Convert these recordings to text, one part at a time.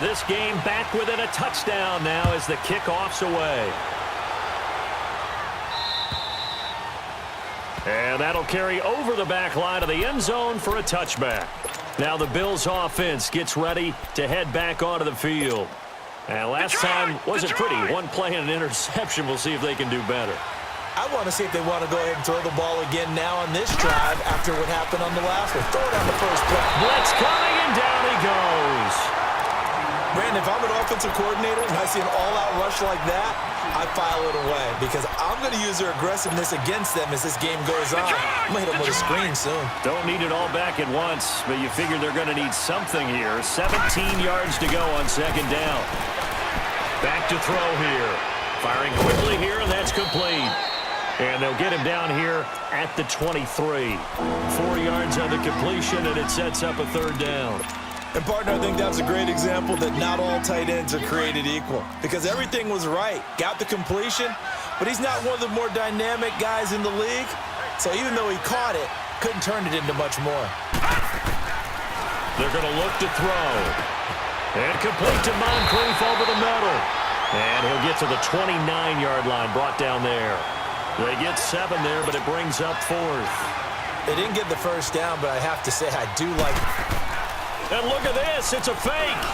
This game back within a touchdown now as the kickoff's away. And that'll carry over the back line of the end zone for a touchback. Now the Bills offense gets ready to head back onto the field. And last time wasn't pretty. One play and an interception. We'll see if they can do better. I want to see if they want to go ahead and throw the ball again now on this drive after what happened on the last one. Throw it on the first play. Blitz coming, and down he goes. Brandon, if I'm an offensive coordinator and I see an all-out rush like that, I file it away because I'm going to use their aggressiveness against them as this game goes on. I'm going to hit them with a screen soon. Don't need it all back at once, but you figure they're going to need something here. 17 yards to go on second down. Back to throw here. Firing quickly here, and that's complete. And they'll get him down here at the 23. 4 yards on the completion, and it sets up a third down. And, partner, I think that was a great example that not all tight ends are created equal because everything was right. Got the completion, but he's not one of the more dynamic guys in the league. So even though he caught it, couldn't turn it into much more. They're going to look to throw. And complete to Moncrief over the middle. And he'll get to the 29-yard line, brought down there. They get 7 there, but it brings up 4th. They didn't get the first down, but I have to say I do like it. And look at this. It's a fake.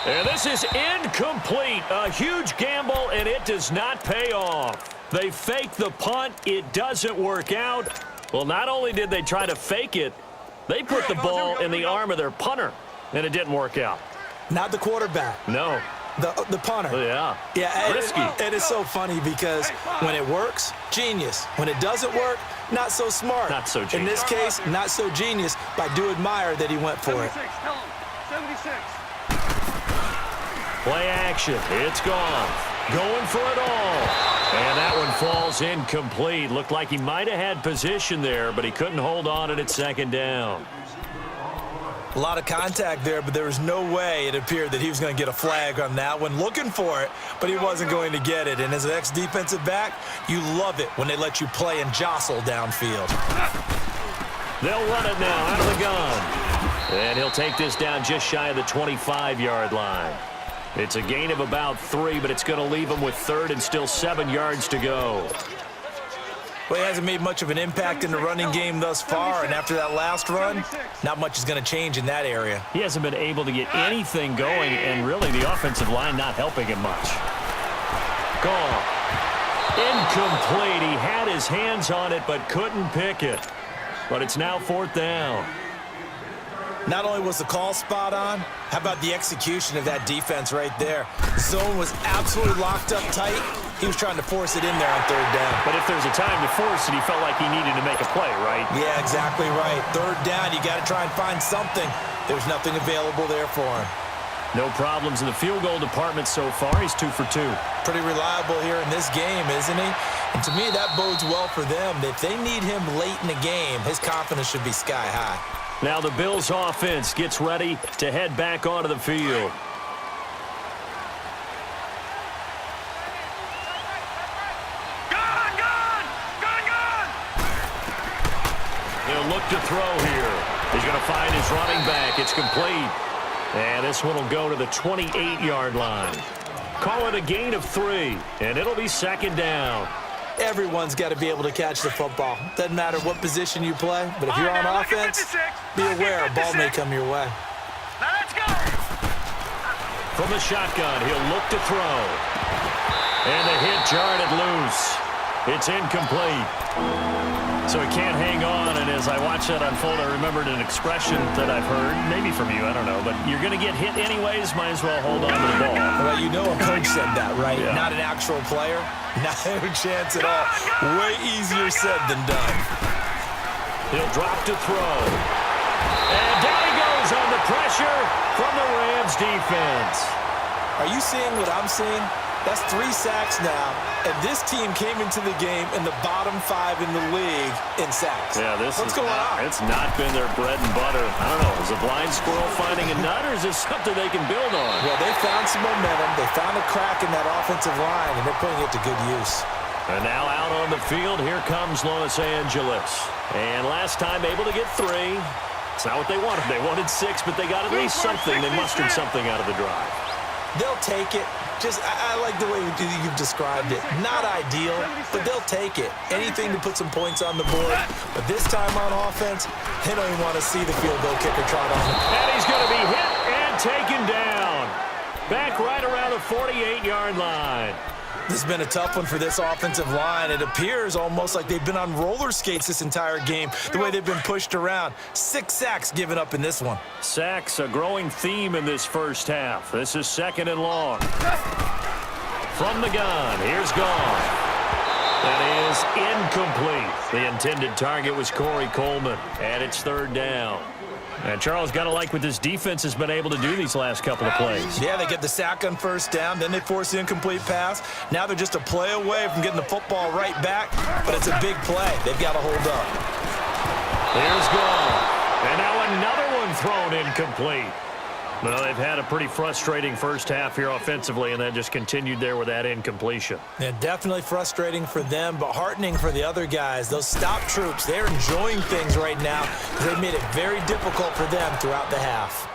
And this is incomplete. A huge gamble, and it does not pay off. They fake the punt. It doesn't work out. Well, not only did they try to fake it, they put the ball in the arm of their punter, and it didn't work out. Not the quarterback. No. The punter. Yeah. Yeah, risky. It is so funny because when it works, genius. When it doesn't work, not so smart. Not so genius. In this case, not so genius, but I do admire that he went for 76, it. tell him. 76. Play action. It's gone. Going for it all. And that one falls incomplete. Looked like he might have had position there, but he couldn't hold on at second down. A lot of contact there, but there was no way it appeared that he was going to get a flag on that one. Looking for it, but he wasn't going to get it. And as an ex-defensive back, you love it when they let you play and jostle downfield. They'll run it now out of the gun. And he'll take this down just shy of the 25-yard line. It's a gain of about 3, but it's going to leave him with 3rd and still 7 yards to go. Well, he hasn't made much of an impact in the running game thus far, and after that last run, not much is going to change in that area. He hasn't been able to get anything going, and really the offensive line not helping him much. Gone. Incomplete. He had his hands on it, but couldn't pick it. But it's now 4th down. Not only was the call spot on, how about the execution of that defense right there? Zone was absolutely locked up tight. He was trying to force it in there on 3rd down. But if there's a time to force it, he felt like he needed to make a play, right? Yeah, exactly right. 3rd down, you got to try and find something. There's nothing available there for him. No problems in the field goal department so far. He's 2 for 2. Pretty reliable here in this game, isn't he? And to me, that bodes well for them. If they need him late in the game, his confidence should be sky high. Now the Bills offense gets ready to head back onto the field. He'll look to throw here. He's going to find his running back. It's complete. And this one will go to the 28-yard line. Call it a gain of 3, and it'll be 2nd down. Everyone's got to be able to catch the football. Doesn't matter what position you play, but if you're on offense, be aware a ball may come your way. Now let's go. From the shotgun, he'll look to throw. And the hit jarred it loose. It's incomplete. So he can't hang on, and as I watch that unfold, I remembered an expression that I've heard, maybe from you, I don't know, but you're going to get hit anyways, might as well hold on to the ball. Well, you know a coach said that, right? Yeah. Not an actual player. Not a chance at all. Way easier said than done. He'll drop to throw. And down he goes on the pressure from the Rams defense. Are you seeing what I'm seeing? That's 3 sacks now, and this team came into the game in the bottom 5 in the league in sacks. Yeah, What's going on? It's not been their bread and butter. I don't know. Is a blind squirrel finding a nut, or is this something they can build on? Well, they found some momentum. They found a crack in that offensive line, and they're putting it to good use. And now out on the field, here comes Los Angeles. And last time able to get 3. It's not what they wanted. They wanted 6, but they got at least something. They mustered something out of the drive. They'll take it. I like the way you've described it. Not ideal, but they'll take it. Anything to put some points on the board. But this time on offense, they don't even want to see the field goal kicker trot on. And he's going to be hit and taken down. Back right around the 48-yard line. This has been a tough one for this offensive line. It appears almost like they've been on roller skates this entire game, the way they've been pushed around. 6 sacks given up in this one. Sacks, a growing theme in this first half. This is 2nd and long. From the gun, here's Gone. That is incomplete. The intended target was Corey Coleman, and it's 3rd down. And Charles, got to like what this defense has been able to do these last couple of plays. Yeah, they get the sack on 1st down, then they force the incomplete pass. Now they're just a play away from getting the football right back, but it's a big play. They've got to hold up. Here's Gone. And now another one thrown incomplete. Well, they've had a pretty frustrating first half here offensively, and then just continued there with that incompletion. Yeah, definitely frustrating for them, but heartening for the other guys. Those stop troops, they're enjoying things right now. They've made it very difficult for them throughout the half.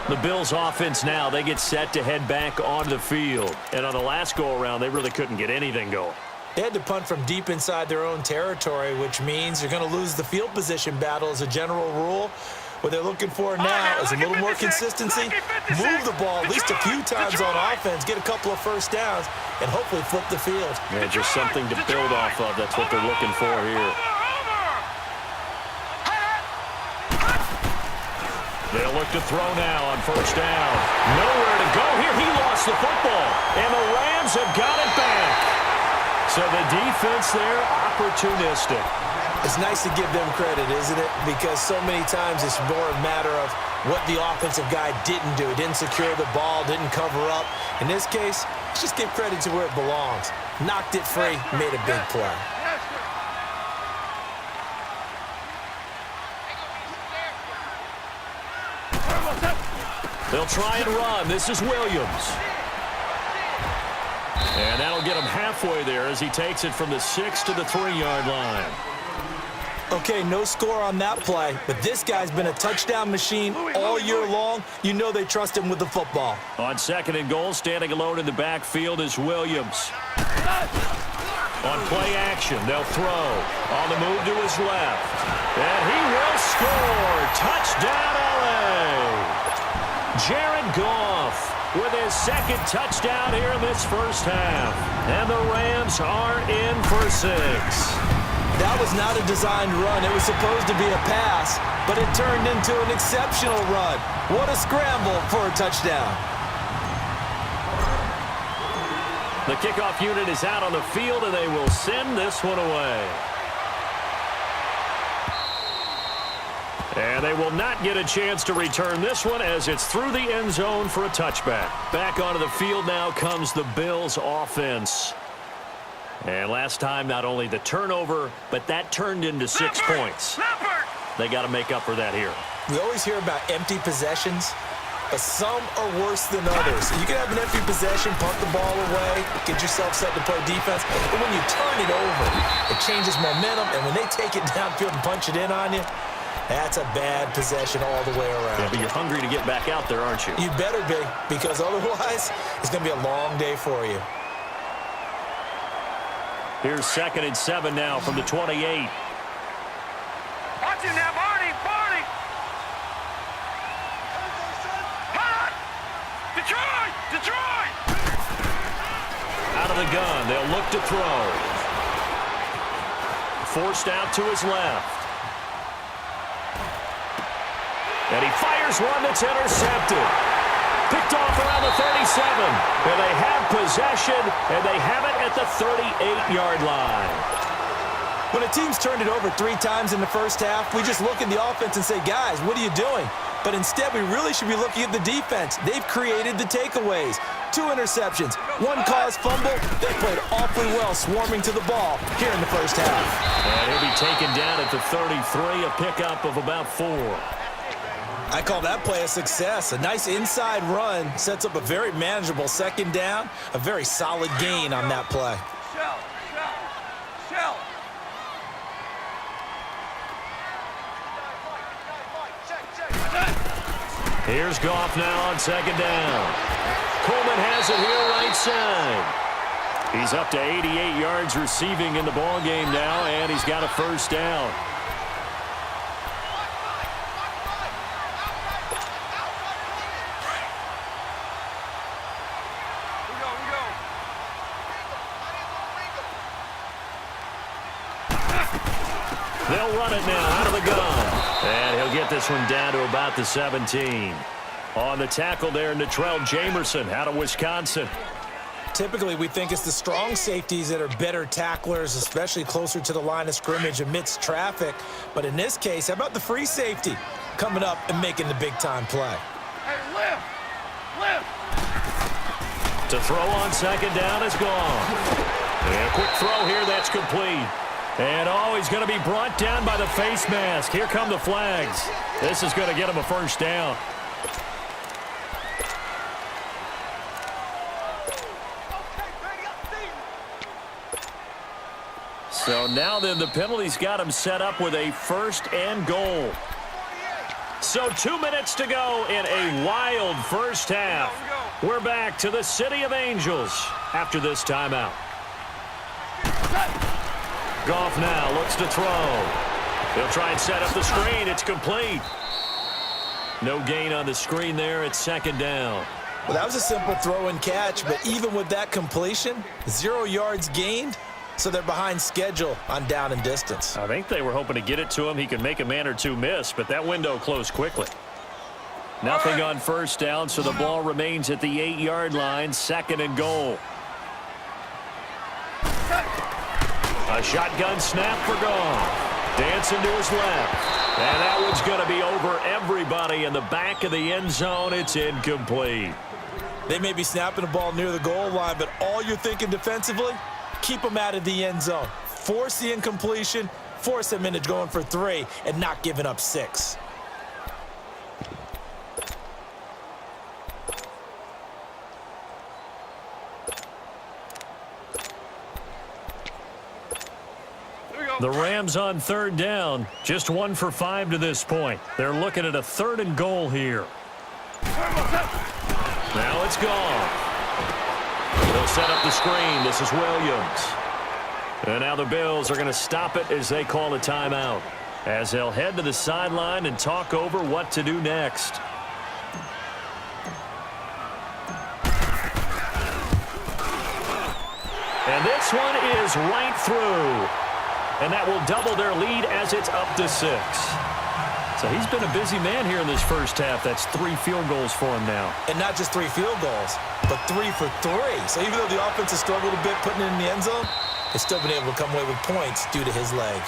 The Bills offense now, they get set to head back onto the field. And on the last go-around, they really couldn't get anything going. They had to punt from deep inside their own territory, which means you're going to lose the field position battle as a general rule. What they're looking for now is a little more consistency, move the ball at least a few times on offense, get a couple of 1st downs, and hopefully flip the field. Yeah, just something to build off of. That's what they're looking for here. They'll look to throw now on 1st down. Nowhere to go here. He lost the football, and the Rams have got it back. So the defense there, opportunistic. It's nice to give them credit, isn't it? Because so many times it's more a matter of what the offensive guy didn't do. Didn't secure the ball, didn't cover up. In this case, let's just give credit to where it belongs. Knocked it free, made a big play. They'll try and run. This is Williams. And that'll get him halfway there as he takes it from the 6 to the 3-yard line. Okay, no score on that play, but this guy's been a touchdown machine all year long. You know they trust him with the football. On 2nd and goal, standing alone in the backfield is Williams. On play action, they'll throw. On the move to his left. And he will score. Touchdown, L.A. Jared Goff with his 2nd touchdown here in this first half. And the Rams are in for 6. That was not a designed run. It was supposed to be a pass, but it turned into an exceptional run. What a scramble for a touchdown. The kickoff unit is out on the field, and they will send this one away. And they will not get a chance to return this one as it's through the end zone for a touchback. Back onto the field now comes the Bills offense. And last time, not only the turnover, but that turned into 6 points. They got to make up for that here. We always hear about empty possessions, but some are worse than others. You can have an empty possession, punt the ball away, get yourself set to play defense, but when you turn it over, it changes momentum, and when they take it downfield and punch it in on you, that's a bad possession all the way around. Yeah, but you're hungry to get back out there, aren't you? You better be, because otherwise, it's going to be a long day for you. Here's 2nd and 7 now from the 28. Watch him now, Barney! Barney! Hot! Detroit! Detroit! Out of the gun, they'll look to throw. Forced out to his left. And he fires one that's intercepted. Picked off around the 37. And they have possession, and they have it at the 38-yard line. When a team's turned it over 3 times in the first half, we just look at the offense and say, guys, what are you doing? But instead, we really should be looking at the defense. They've created the takeaways. 2 interceptions, 1 caused fumble. They played awfully well swarming to the ball here in the first half. And he'll be taken down at the 33, a pickup of about 4. I call that play a success. A nice inside run sets up a very manageable 2nd down, a very solid gain on that play. Shell! Shell! Shell! Here's Goff now on second down. Coleman has it here right side. He's up to 88 yards receiving in the ballgame now, and he's got a first down. They'll run it now out of the gun. And he'll get this one down to about the 17. On the tackle there, Natrell Jamerson out of Wisconsin. Typically, we think it's the strong safeties that are better tacklers, especially closer to the line of scrimmage amidst traffic. But in this case, how about the free safety coming up and making the big-time play? Hey, lift! Lift! To throw on second down is gone. And a quick throw here, that's complete. And he's going to be brought down by the face mask. Here come the flags. This is going to get him a first down. So now then the penalty's got him set up with a first and goal. So 2 minutes to go in a wild first half. We're back to the City of Angels after this timeout. Goff now looks to throw. He'll try and set up the screen. It's complete. No gain on the screen there. It's second down. Well, that was a simple throw and catch, but even with that completion, 0 yards gained. So they're behind schedule on down and distance. I think they were hoping to get it to him. He could make a man or two miss, but that window closed quickly. Nothing on first down, so the ball remains at the 8-yard line, second and goal. A shotgun snap for Goff. Dancing to his left. And that one's going to be over everybody in the back of the end zone. It's incomplete. They may be snapping the ball near the goal line, but all you're thinking defensively, keep them out of the end zone. Force the incompletion, force them into going for 3, and not giving up 6. The Rams on third down, just 1 for 5 to this point. They're looking at a 3rd and goal here. Now it's gone. They'll set up the screen. This is Williams. And now the Bills are going to stop it as they call a timeout, as they'll head to the sideline and talk over what to do next. And this one is right through. And that will double their lead as it's up to 6. So he's been a busy man here in this first half. That's 3 field goals for him now. And not just 3 field goals, but 3 for 3. So even though the offense has struggled a bit putting it in the end zone, they've still been able to come away with points due to his leg.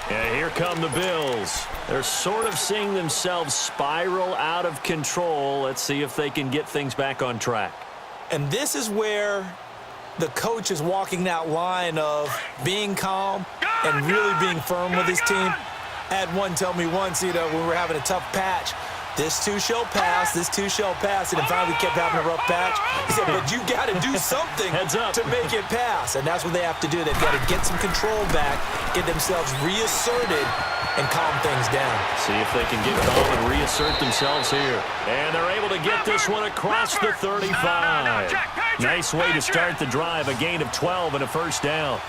And here come the Bills. They're sort of seeing themselves spiral out of control. Let's see if they can get things back on track. And this is where the coach is walking that line of being calm and really being firm with his team. I had one tell me once, when we were having a tough patch, this too shall pass, this too shall pass, and then finally we kept having a rough patch. He said, but you got to do something to make it pass, and that's what they have to do. They've got to get some control back, get themselves reasserted, and calm things down. See if they can get calm and reassert themselves here. And they're able to get this one across the 35. Nice way to start the drive, a gain of 12 and a first down.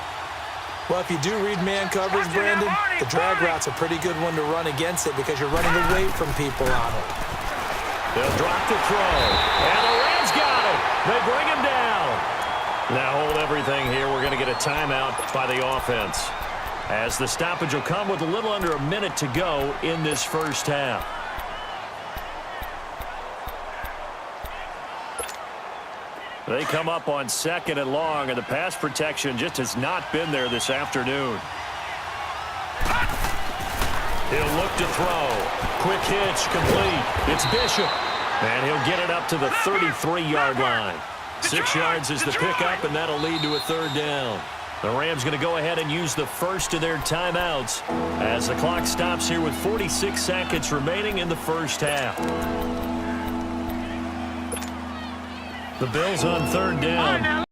Well, if you do read man coverage, Brandon, the drag route's a pretty good one to run against it because you're running away from people on it. They'll drop the throw. And the Rams got it. They bring him down. Now hold everything here. We're going to get a timeout by the offense, as the stoppage will come with a little under a minute to go in this first half. They come up on 2nd and long, and the pass protection just has not been there this afternoon. He'll look to throw. Quick hitch, complete. It's Bishop. And he'll get it up to the 33-yard line. 6 yards is the pickup, and that'll lead to a 3rd down. The Rams going to go ahead and use the first of their timeouts as the clock stops here with 46 seconds remaining in the first half. The Bills on 3rd down.